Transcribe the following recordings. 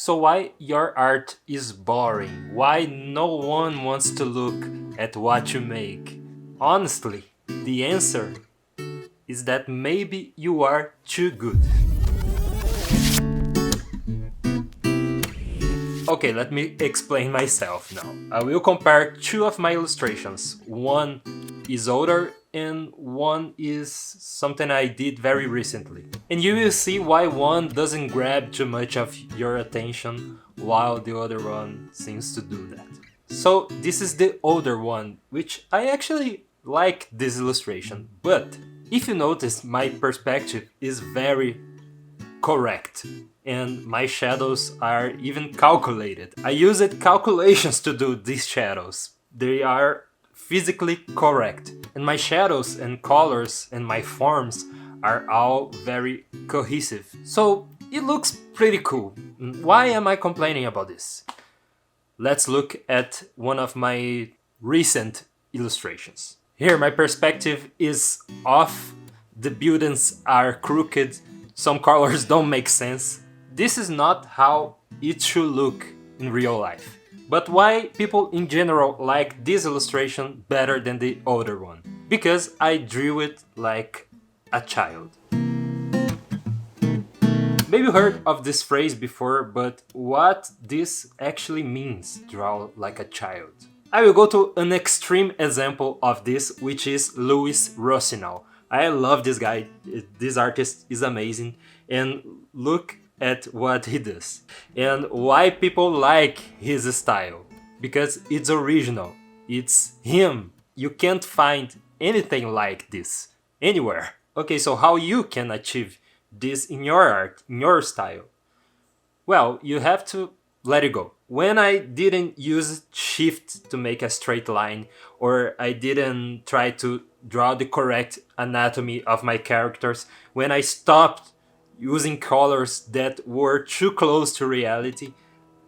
So why your art is boring? Why no one wants to look at what you make? Honestly, the answer is that maybe you are too good. Okay, let me explain myself now. I will compare two of my illustrations. One is older and one is something I did very recently. And you will see why one doesn't grab too much of your attention while the other one seems to do that. So this is the older one, which I actually like this illustration, but if you notice, my perspective is very correct and my shadows are even calculated. I used calculations to do these shadows. They are physically correct. And my shadows and colors and my forms are all very cohesive. So it looks pretty cool. Why am I complaining about this? Let's look at one of my recent illustrations. Here my perspective is off, the buildings are crooked, some colors don't make sense. This is not how it should look in real life. But why people in general like this illustration better than the older one? Because I drew it like a child. Maybe you heard of this phrase before, but what this actually means, draw like a child. I will go to an extreme example of this, which is Louis Rossignol. I love this guy, this artist is amazing, and look at what he does. And why people like his style. Because it's original, it's him. You can't find anything like this anywhere. Okay, so how you can achieve this in your art, in your style? Well, you have to let it go. When I didn't use shift to make a straight line, or I didn't try to draw the correct anatomy of my characters, when I stopped using colors that were too close to reality,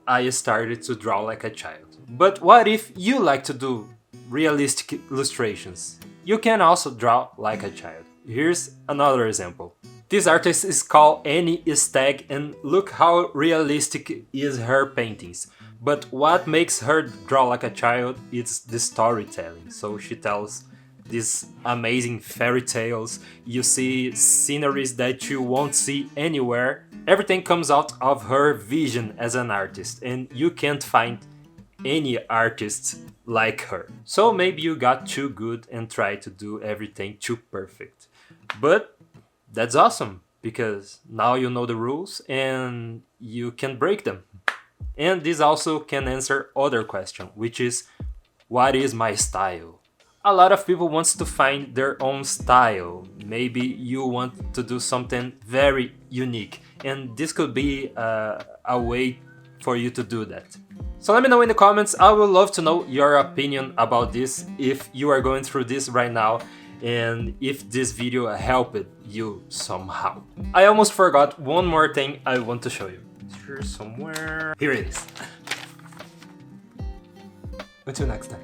I started to draw like a child. But what if you like to do realistic illustrations? You can also draw like a child. Here's another example. This artist is called Annie Stagg, and look how realistic is her paintings. But what makes her draw like a child is the storytelling. So she tells these amazing fairy tales, you see sceneries that you won't see anywhere. Everything comes out of her vision as an artist, and you can't find any artist like her. So maybe you got too good and tried to do everything too perfect. But that's awesome, because now you know the rules and you can break them. And this also can answer other question, which is, what is my style? A lot of people wants to find their own style. Maybe you want to do something very unique, and this could be a way for you to do that. So let me know in the comments. I would love to know your opinion about this, if you are going through this right now, and if this video helped you somehow. I almost forgot one more thing I want to show you. It's here somewhere. Here it is. Until next time.